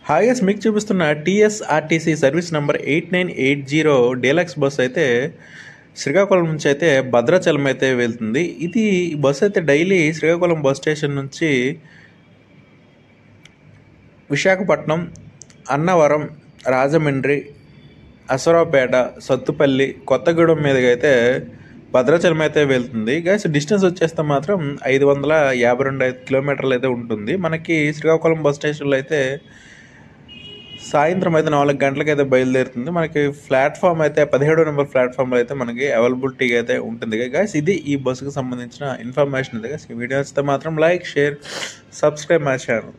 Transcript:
Hi guys, మీకు చూపిస్తున్న TSRTC service number 8980 deluxe bus అయితే శ్రీకాకుళం నుంచి అయితే భద్రాచలం అయితే వెళ్తుంది. ఇది బస్ అయితే డైలీ శ్రీకాకుళం బస్ స్టేషన్ నుంచి విశాఖపట్నం, అన్నవరం, రాజమండ్రి, అసరావుపేట, సత్తుపల్లి, కొత్తగూడెం మీదుగా అయితే భద్రాచలం అయితే వెళ్తుంది. గైస్ డిస్టెన్స్ వచ్చేస్తే మాత్రం 552 కిలోమీటర్లు అయితే ఉంటుంది. మనకి శ్రీకాకుళం బస్ స్టేషన్లో అయితే సాయంత్రం అయితే 4 గంటలకు అయితే బయలుదేరుతుంది. మనకి ప్లాట్ఫామ్ అయితే 17వ నెంబర్ ప్లాట్ఫామ్లో అయితే మనకి అవైలబిలిటీ అయితే ఉంటుంది. గైస్ ఇది ఈ బస్సుకు సంబంధించిన ఇన్ఫర్మేషన్. ఇది గైస్ ఈ వీడియో వస్తే మాత్రం like, share, subscribe my channel.